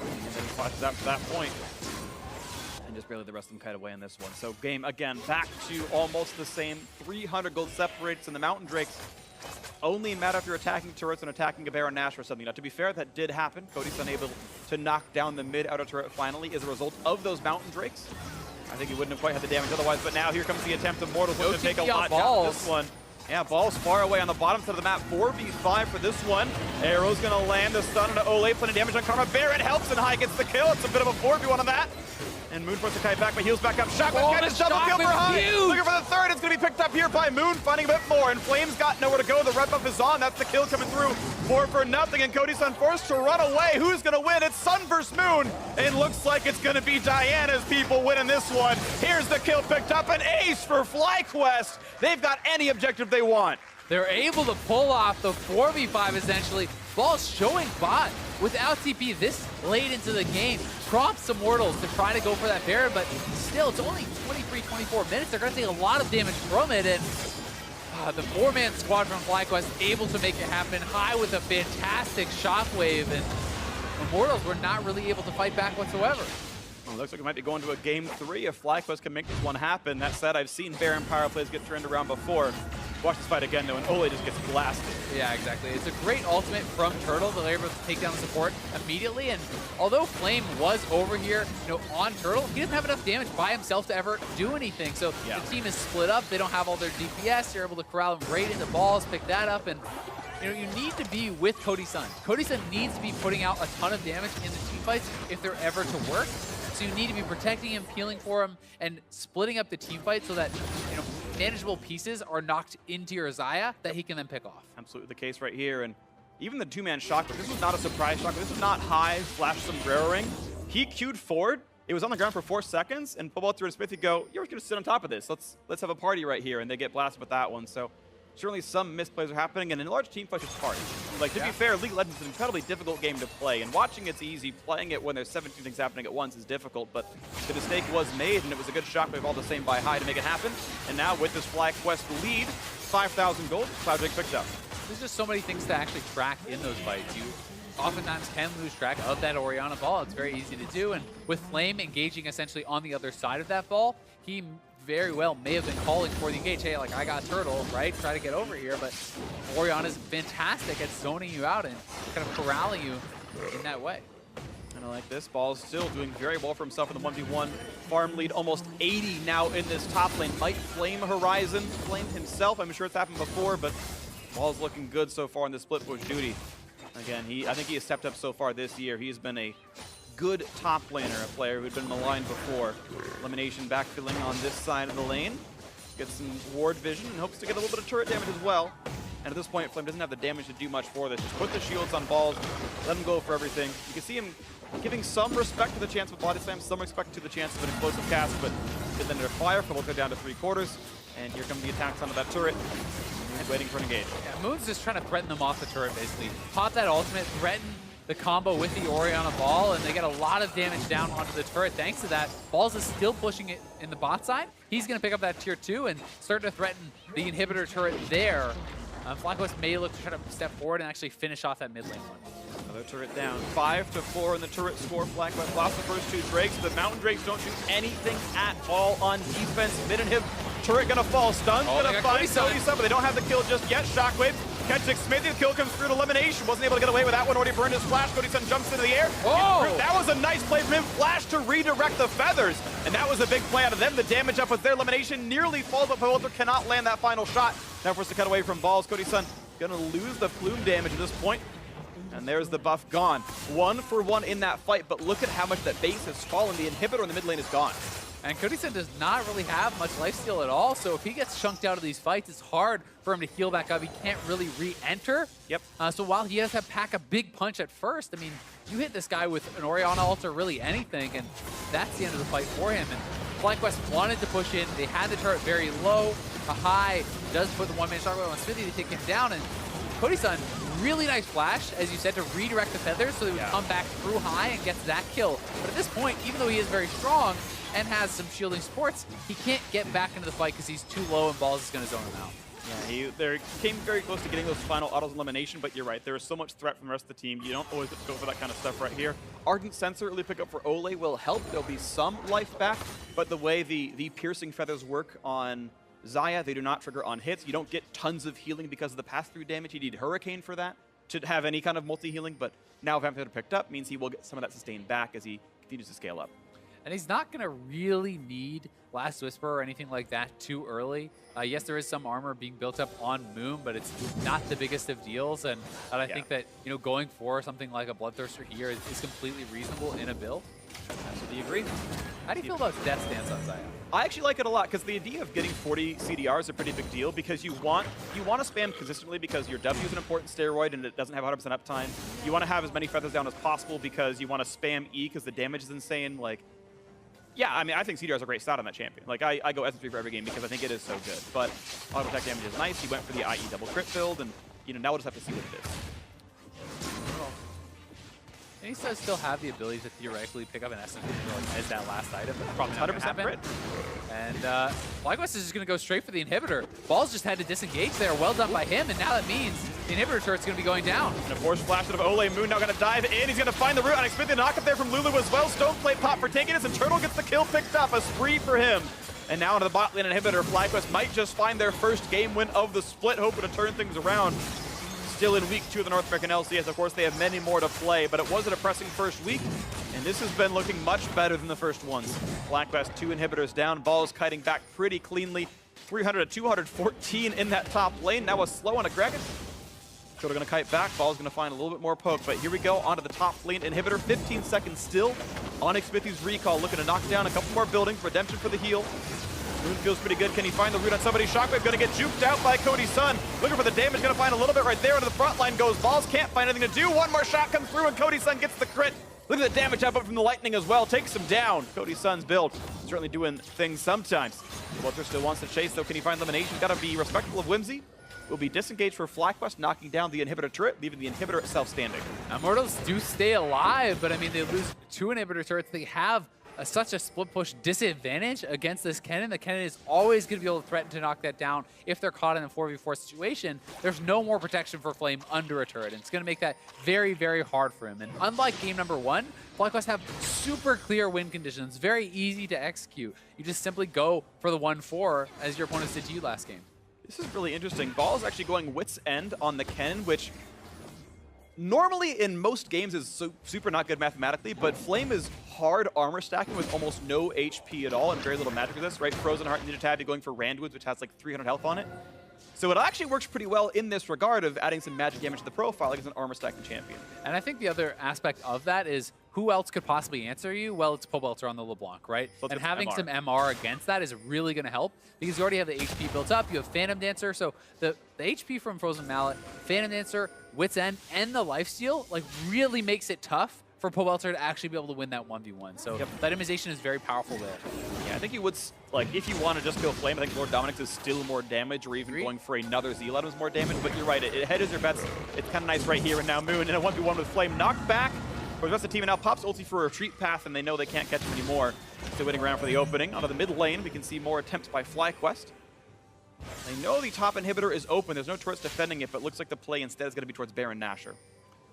And then he flashes out to that point. And just barely the rest of them kite away in this one. So game, again, back to almost the same. 300 gold separates, and the Mountain Drakes only matter if you're attacking turrets and attacking a Baron Nash or something. Now, to be fair, that did happen. Cody's unable to knock down the mid outer turret finally as a result of those Mountain Drakes. I think he wouldn't have quite had the damage otherwise, but now here comes the attempt of Immortals looking to take a lot down this one. Yeah, ball's far away on the bottom side of the map. 4v5 for this one. Arrow's gonna land the stun into Ole, plenty damage on Karma. Barrett helps and High gets the kill. It's a bit of a 4v1 on that. And Moon forces Kite back, but heals back up. Shockwave gets double kill for High. Looking for the third. It's going to be picked up here by Moon, finding a bit more. And Flame's got nowhere to go. The red buff is on. That's the kill coming through. 4 for nothing. And Cody-san forced to run away. Who's going to win? It's Sun versus Moon. It looks like it's going to be Diana's people winning this one. Here's the kill picked up. An ace for FlyQuest. They've got any objective they want. They're able to pull off the 4v5 essentially. Ball's showing bot without TP this late into the game. Prompts Immortals to try to go for that barrier, but still, it's only 23, 24 minutes. They're going to take a lot of damage from it, and the 4-man squad from FlyQuest able to make it happen. High with a fantastic shockwave, and Immortals were not really able to fight back whatsoever. Well, looks like it might be going to a game 3 if FlyQuest can make this one happen. That said, I've seen Baron power plays get turned around before. Watch this fight again, though, and Ole just gets blasted. Yeah, exactly. It's a great ultimate from Turtle. They're able to take down the support immediately, and although Flame was over here, on Turtle, he doesn't have enough damage by himself to ever do anything. So the team is split up. They don't have all their DPS. They're able to corral him right into balls, pick that up, and you need to be with Cody-san. Cody-san needs to be putting out a ton of damage in the team fights if they're ever to work. So you need to be protecting him, healing for him, and splitting up the team fight so that manageable pieces are knocked into your Xayah that he can then pick off. Absolutely the case right here. And even the 2-man shock, this was not a surprise shock. This was not High flash sombreroing. He queued forward. It was on the ground for 4 seconds, and Bobalter and Smithy go, "You're going to sit on top of this. Let's have a party right here," and they get blasted with that one. So certainly some misplays are happening, and in a large team fight, it's hard. Like, to be fair, League of Legends is an incredibly difficult game to play, and watching it's easy. Playing it when there's 17 things happening at once is difficult, but the mistake was made, and it was a good shockwave all the same by High to make it happen. And now with this FlyQuest lead, 5,000 gold, Cloudjake picked up. There's just so many things to actually track in those fights. You oftentimes can lose track of that Orianna ball. It's very easy to do, and with Flame engaging essentially on the other side of that ball, he very well may have been calling for the engage. Hey, like, I got Turtle, right? Try to get over here, but Orianna's fantastic at zoning you out and kind of corralling you in that way. And I like this. Ball's still doing very well for himself in the 1v1. Farm lead almost 80 now in this top lane. Might flame Horizon, flame himself. I'm sure it's happened before, but Ball's looking good so far in the split push duty. Again, I think he has stepped up so far this year. He's been a good top laner, a player who'd been in the line before. Elimination backfilling on this side of the lane. Gets some ward vision and hopes to get a little bit of turret damage as well. And at this point, Flame doesn't have the damage to do much for this. Just put the shields on Balls, let him go for everything. You can see him giving some respect to the chance of body slam, some respect to the chance of an explosive cast, but then their fire will go down to 3/4. And here come the attacks onto that turret. He's waiting for an engage. Yeah, Moon's just trying to threaten them off the turret, basically. Pop that ultimate, threaten the combo with the Orianna ball, and they get a lot of damage down onto the turret. Thanks to that, Balls is still pushing it in the bot side. He's going to pick up that tier 2 and start to threaten the inhibitor turret there. FlyQuest may look to try to step forward and actually finish off that mid lane one. Another turret down. 5-4 in the turret score. FlyQuest lost the first 2 Drakes. The Mountain Drakes don't do anything at all on defense. Mid and him. Turret gonna fall. Stun's gonna find Cody, but they don't have the kill just yet. Shockwave catching Smithy. The kill comes through to elimination. Wasn't able to get away with that one. Already burned his flash. Cody-san jumps into the air. Oh! That was a nice play from him. Flash to redirect the feathers. And that was a big play out of them. The damage up with their elimination nearly falls, but Powelter cannot land that final shot. Now forced to cut away from Balls. Cody-san gonna lose the plume damage at this point. And there's the buff gone. 1-for-1 in that fight, but look at how much that base has fallen. The inhibitor in the mid lane is gone. And Cody-san does not really have much lifesteal at all, so if he gets chunked out of these fights, it's hard for him to heal back up. He can't really re-enter. Yep. So while he does have pack a big punch at first, I mean, you hit this guy with an Orianna ult or really anything, and that's the end of the fight for him. And FlyQuest wanted to push in. They had the turret very low. A High does put the one-man shockwave on Smithy to take him down, and Cody-san, really nice flash, as you said, to redirect the feathers so he would come back through High and gets that kill. But at this point, even though he is very strong and has some shielding supports, he can't get back into the fight because he's too low and Balls is going to zone him out. Yeah, they came very close to getting those final autos elimination, but you're right. There is so much threat from the rest of the team. You don't always have to go for that kind of stuff right here. Ardent Sensor early pickup for Ole will help. There'll be some life back, but the way the piercing feathers work on Xayah, they do not trigger on hits. You don't get tons of healing because of the pass-through damage. You need Hurricane for that to have any kind of multi-healing, but now Vampire picked up means he will get some of that sustained back as he continues to scale up. And he's not going to really need Last Whisper or anything like that too early. Yes, there is some armor being built up on Moon, but it's not the biggest of deals. And I think that, going for something like a Bloodthirster here is completely reasonable in a build. Absolutely agree. How do you feel about Death Stance on Zion? I actually like it a lot because the idea of getting 40 CDR is a pretty big deal because you want to spam consistently because your W is an important steroid and it doesn't have 100% uptime. You want to have as many feathers down as possible because you want to spam E because the damage is insane. Like, yeah, I mean, I think CDR is a great stat on that champion. Like, I go S3 for every game because I think it is so good. But auto attack damage is nice. He went for the IE double crit build, and now we'll just have to see what it is. And he does still have the ability to theoretically pick up an SMG as that last item. Probably 100% crit. And FlyQuest is just going to go straight for the inhibitor. Balls just had to disengage there. Well done by him, and now that means the inhibitor turret's going to be going down. And a force flash out of Ole. Moon now going to dive in. He's going to find the root. Unexpected knock up there from Lulu as well. Stoneplate pop for Tankiness, and Turtle gets the kill picked up. A spree for him. And now into the bot lane inhibitor. FlyQuest might just find their first game win of the split, hoping to turn things around. Still in week 2 of the North American LCS. Of course, they have many more to play, but it was a depressing first week, and this has been looking much better than the first ones. FlyQuest 2 inhibitors down, Balls kiting back pretty cleanly. 300 to 214 in that top lane. Now a slow on a Gregan. Turtle gonna kite back, Balls gonna find a little bit more poke, but here we go onto the top lane inhibitor. 15 seconds still. Onyx Smithy's recall looking to knock down a couple more buildings. Redemption for the heal. Moon feels pretty good. Can he find the root on somebody? Shockwave gonna get juked out by Cody Sun. Looking for the damage, gonna find a little bit right there. Into the front line goes. Balls can't find anything to do. One more shot comes through and Cody Sun gets the crit. Look at the damage output from the lightning as well. Takes him down. Cody Sun's build certainly doing things sometimes. Walter still wants to chase though. Can he find elimination? Gotta be respectful of Whimsy. Will be disengaged for FlyQuest, knocking down the inhibitor turret, leaving the inhibitor itself standing. Immortals do stay alive, but I mean, they lose 2 inhibitor turrets. They have such a split push disadvantage against this Kennen. The Kennen is always going to be able to threaten to knock that down if they're caught in a 4v4 situation. There's no more protection for Flame under a turret, and it's going to make that very, very hard for him. And unlike game number 1, FlyQuest have super clear win conditions, very easy to execute. You just simply go for the 1-4 as your opponents did to you last game. This is really interesting. Ball is actually going Wit's End on the Kennen, which normally in most games is super not good mathematically, but Flame is hard armor stacking with almost no HP at all and very little magic resist, right? Frozen Heart Ninja Tabby going for Randwoods, which has like 300 health on it. So it actually works pretty well in this regard of adding some magic damage to the profile against an armor stacking champion. And I think the other aspect of that is who else could possibly answer you? Well, it's Pobelter on the LeBlanc, right? So and having some MR against that is really going to help because you already have the HP built up. You have Phantom Dancer, so the HP from Frozen Mallet, Phantom Dancer, Wit's End, and the lifesteal like really makes it tough for Pobelter to actually be able to win that 1v1. So that itemization is very powerful there. Yeah, I think you would, like, if you want to just kill Flame, I think Lord Dominic's is still more damage, or even going for another Zealot is more damage, but you're right, it hedges your bets. It's kind of nice right here and now Moon in a 1v1 with Flame knocked back. For the rest of the team, and now pops ulti for a retreat path, and they know they can't catch him anymore. Still waiting around for the opening. Onto the mid lane, we can see more attempts by FlyQuest. They know the top inhibitor is open. There's no turrets defending it, but looks like the play instead is going to be towards Baron Nashor.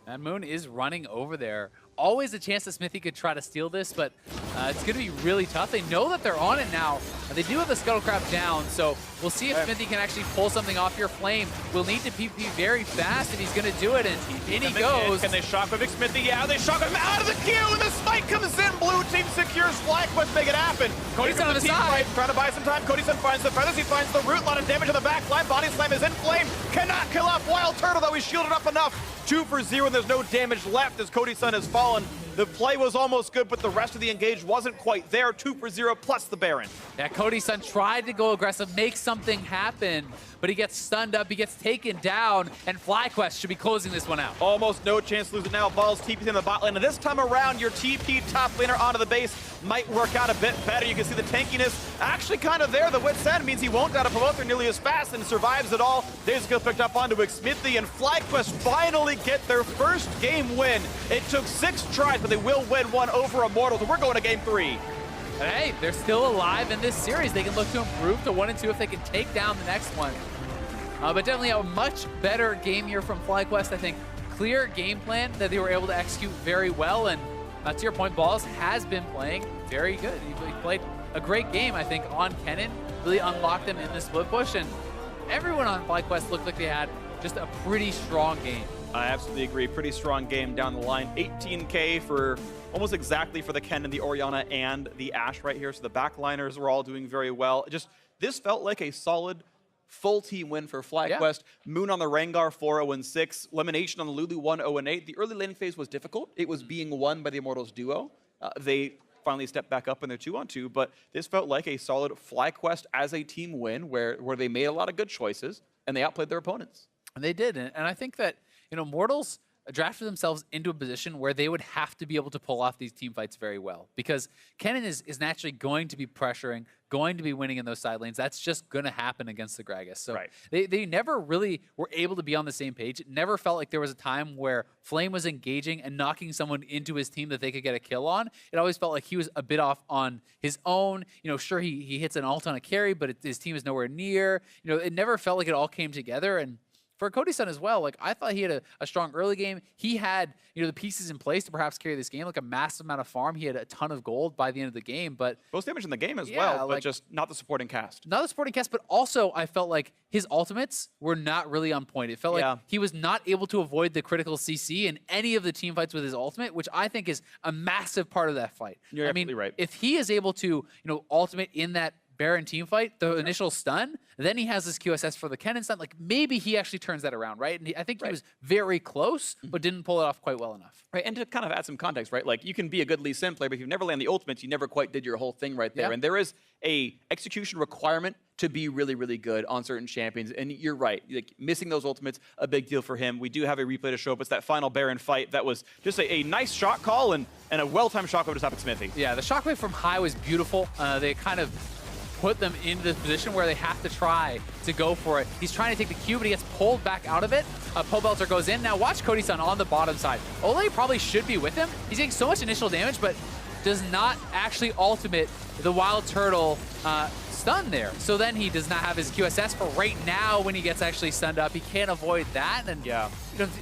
And Moon is running over there. Always a chance that Smithy could try to steal this, but it's going to be really tough. They know that they're on it now. They do have the Scuttlecraft down, so we'll see if Smithy can actually pull something off your Flame. We'll need to PP very fast if he's going to do it, and in he goes. Can they shockwave Smithy? Yeah, they shockwave him out of the queue, and the spike comes in. Blue team secures FlyQuest, make it happen. Cody's on the side. Trying to buy some time. Cody Sun finds the feathers. He finds the root. A lot of damage on the back line. Body Slam is in Flame. Cannot kill off Wild Turtle, though he's shielded up enough. 2 for 0, and there's no damage left as Cody Sun has fallen. The play was almost good, but the rest of the engage wasn't quite there. 2 for 0 plus the Baron. Yeah, Cody Sun tried to go aggressive, make something happen, but he gets stunned up, he gets taken down, and FlyQuest should be closing this one out. Almost no chance to lose it now. Balls TP in the bot lane, and this time around, your TP top laner onto the base might work out a bit better. You can see the tankiness actually kind of there. The Wit's End means he won't die to Promoter nearly as fast and survives it all. Days skill picked up onto Smithy, and FlyQuest finally get their first game win. It took 6 tries, but they will win one over Immortals, and we're going to game 3. But hey, they're still alive in this series. They can look to improve to 1 and 2 if they can take down the next one. But definitely a much better game here from FlyQuest. I think clear game plan that they were able to execute very well. And to your point, Balls has been playing very good. He played a great game, I think, on Kennen. Really unlocked them in the split push. And everyone on FlyQuest looked like they had just a pretty strong game. I absolutely agree. Pretty strong game down the line. 18K for almost exactly for the Ken and the Orianna and the Ashe right here. So the backliners were all doing very well. This felt like a solid full team win for FlyQuest. Yeah. Moon on the Rengar 4-0-6. Elimination on the Lulu 1-0-8. The early laning phase was difficult. It was being won by the Immortals duo. They finally stepped back up in their 2-on-2, but this felt like a solid FlyQuest as a team win where they made a lot of good choices and they outplayed their opponents. And they did. And I think that, Immortals drafted themselves into a position where they would have to be able to pull off these team fights very well, because Kennen is naturally going to be pressuring, going to be winning in those side lanes. That's just going to happen against the Gragas. So they never really were able to be on the same page. It never felt like there was a time where Flame was engaging and knocking someone into his team that they could get a kill on. It always felt like he was a bit off on his own. Sure, he hits an ult on a carry, but his team is nowhere near. It never felt like it all came together. And for Cody-san as well, I thought he had a strong early game. He had, the pieces in place to perhaps carry this game, like a massive amount of farm. He had a ton of gold by the end of the game, but most damage in the game as well, but just not the supporting cast. Not the supporting cast, but also I felt like his ultimates were not really on point. It felt like he was not able to avoid the critical CC in any of the team fights with his ultimate, which I think is a massive part of that fight. You're absolutely right. If he is able to, ultimate in that Baron team fight, the initial stun, then he has this QSS for the Kennen stun. Maybe he actually turns that around, right? And I think he was very close, but didn't pull it off quite well enough. Right, and to kind of add some context, right? You can be a good Lee Sin player, but if you've never landed the ultimates, you never quite did your whole thing right there. Yeah. And there is a execution requirement to be really, really good on certain champions. And you're right, missing those ultimates, a big deal for him. We do have a replay to show up. It's that final Baron fight that was just a nice shot call and a well-timed shockwave to Topic Smithy. Yeah, the shockwave from high was beautiful. They kind of put them into this position where they have to try to go for it. He's trying to take the Q, but he gets pulled back out of it. Pobelter goes in. Now watch Cody-san on the bottom side. Ole probably should be with him. He's getting so much initial damage, but does not actually ultimate the Wild Turtle stun there. So then he does not have his QSS for right now when he gets actually stunned up. He can't avoid that. And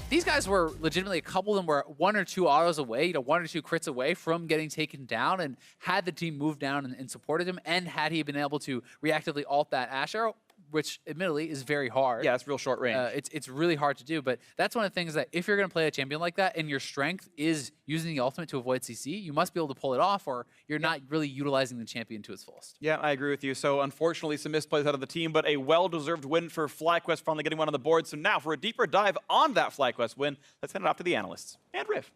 these guys were legitimately, a couple of them were 1 or 2 autos away, 1 or 2 crits away from getting taken down. And had the team moved down and supported him, and had he been able to reactively ult that Ashe arrow, which admittedly is very hard. Yeah, it's real short range. It's really hard to do, but that's one of the things that if you're going to play a champion like that and your strength is using the ultimate to avoid CC, you must be able to pull it off, or you're not really utilizing the champion to its fullest. Yeah, I agree with you. So unfortunately, some misplays out of the team, but a well-deserved win for FlyQuest, finally getting one on the board. So now for a deeper dive on that FlyQuest win, let's hand it off to the analysts. And Riff.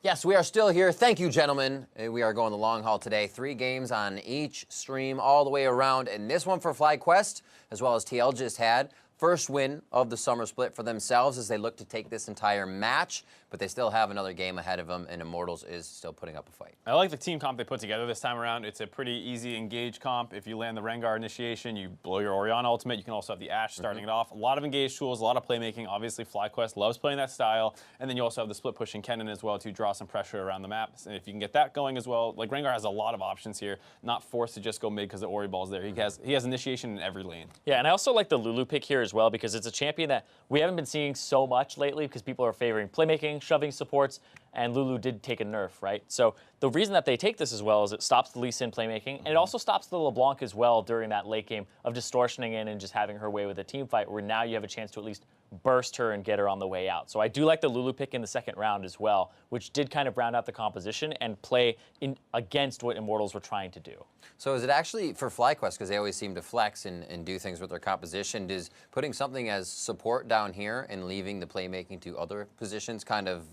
Yes, we are still here. Thank you, gentlemen. We are going the long haul today. 3 games on each stream all the way around. And this one for FlyQuest, as well as TL just had. First win of the summer split for themselves as they look to take this entire match, but they still have another game ahead of them, and Immortals is still putting up a fight. I like the team comp they put together this time around. It's a pretty easy engage comp. If you land the Rengar initiation, you blow your Orianna ultimate. You can also have the Ashe starting it off. A lot of engage tools, a lot of playmaking. Obviously, FlyQuest loves playing that style. And then you also have the split pushing Kennen as well to draw some pressure around the map. And if you can get that going as well, Rengar has a lot of options here, not forced to just go mid because the Ori ball's there. He has initiation in every lane. Yeah, and I also like the Lulu pick here as well, because it's a champion that we haven't been seeing so much lately because people are favoring playmaking, shoving supports, and Lulu did take a nerf, right? So the reason that they take this as well is it stops the Lee Sin playmaking, and it also stops the LeBlanc as well during that late game of distortioning in and just having her way with a team fight, where now you have a chance to at least burst her and get her on the way out. So I do like the Lulu pick in the second round as well, which did kind of round out the composition and play against what Immortals were trying to do. So is it actually for FlyQuest, because they always seem to flex and do things with their composition, does putting something as support down here and leaving the playmaking to other positions kind of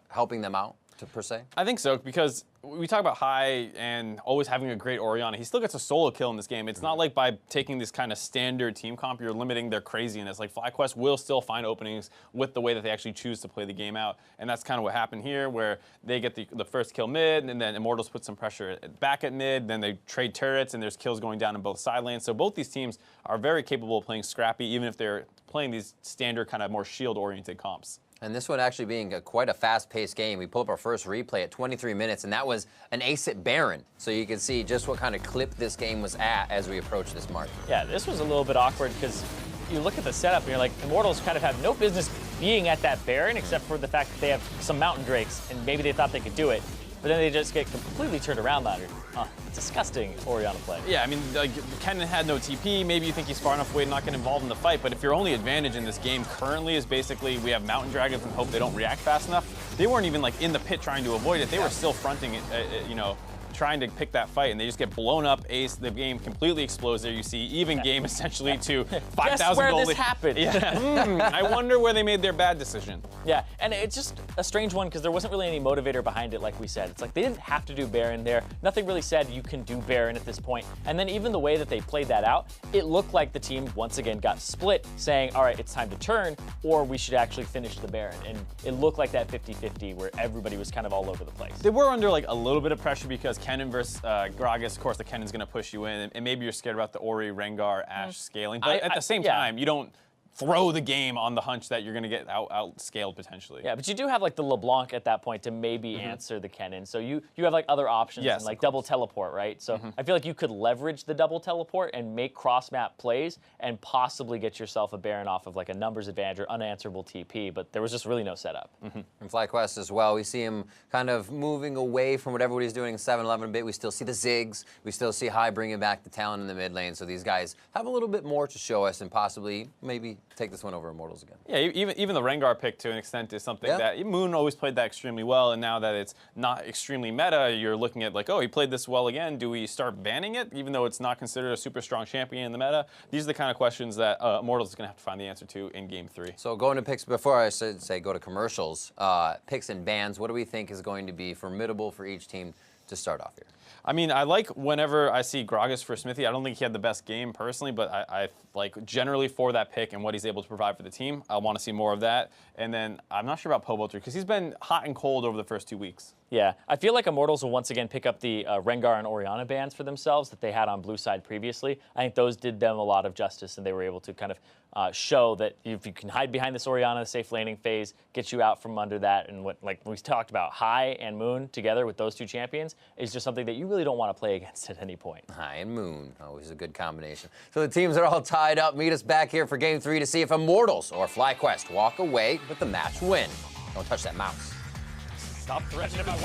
helping them out, per se? I think so, because we talk about high and always having a great Orianna. He still gets a solo kill in this game. It's not like by taking this kind of standard team comp, you're limiting their craziness. FlyQuest will still find openings with the way that they actually choose to play the game out. And that's kind of what happened here, where they get the first kill mid, and then Immortals put some pressure back at mid, then they trade turrets, and there's kills going down in both side lanes. So both these teams are very capable of playing scrappy, even if they're playing these standard kind of more shield-oriented comps. And this one actually being quite a fast-paced game. We pull up our first replay at 23 minutes, and that was an ace at Baron. So you can see just what kind of clip this game was at as we approach this mark. Yeah, this was a little bit awkward because you look at the setup and you're like, Immortals kind of have no business being at that Baron, except for the fact that they have some Mountain Drakes, and maybe they thought they could do it. but then they just get completely turned around by it. Disgusting Orianna play. Yeah, I mean, like, Kennen had no TP. Maybe you think he's far enough away to not get involved in the fight, but if your only advantage in this game currently is basically we have Mountain Dragons and hope they don't react fast enough, they weren't even like in the pit trying to avoid it. They were still fronting it, you know, trying to pick that fight, and they just get blown up. Ace, the game completely explodes there. You see even game essentially to 5,000 Guess where gold. this happened. Yeah. I wonder where they made their bad decision. Yeah, and it's just a strange one because there wasn't really any motivator behind it, like we said. It's like they didn't have to do Baron there. Nothing really said you can do Baron at this point. And then even the way that they played that out, it looked like the team once again got split, saying, all right, it's time to turn, or we should actually finish the Baron. And it looked like that 50-50 where everybody was kind of all over the place. They were under like a little bit of pressure because Kennen versus Gragas, of course, the Kennen's going to push you in, and maybe you're scared about the Ori, Rengar, Ashe scaling. But at the same time, you don't throw the game on the hunch that you're going to get out-scaled potentially. Yeah, but you do have like the LeBlanc at that point to maybe answer the Kennen. So you have like other options, and like double teleport, right? So I feel like you could leverage the double teleport and make cross-map plays and possibly get yourself a Baron off of like a numbers advantage or unanswerable TP, but there was just really no setup. From FlyQuest as well, we see him kind of moving away from what everybody's doing in 7-11 a bit. We still see the Ziggs. We still see High bringing back the talent in the mid lane. So these guys have a little bit more to show us and possibly maybe take this one over Immortals again. Yeah, even the Rengar pick to an extent is something that Moon always played that extremely well, and now that it's not extremely meta, you're looking at like, oh, he played this well again. Do we start banning it, even though it's not considered a super strong champion in the meta? These are the kind of questions that Immortals is going to have to find the answer to in Game 3. So going to picks, before I say go to commercials, picks and bans, what do we think is going to be formidable for each team to start off here? I mean, I like whenever I see Gragas for Smithy. I don't think he had the best game personally, but I like generally for that pick and what he's able to provide for the team, I want to see more of that. And then I'm not sure about Pobolter because he's been hot and cold over the first 2 weeks. Yeah, I feel like Immortals will once again pick up the Rengar and Orianna bans for themselves that they had on blue side previously. I think those did them a lot of justice, and they were able to kind of show that if you can hide behind this Orianna safe laning phase, get you out from under that, and what like we talked about, High and Moon together with those two champions is just something that you really don't want to play against at any point. High and Moon, always a good combination. So the teams are all tied up. Meet us back here for Game 3 to see if Immortals or FlyQuest walk away with the match win. Don't touch that mouse. Stop threatening about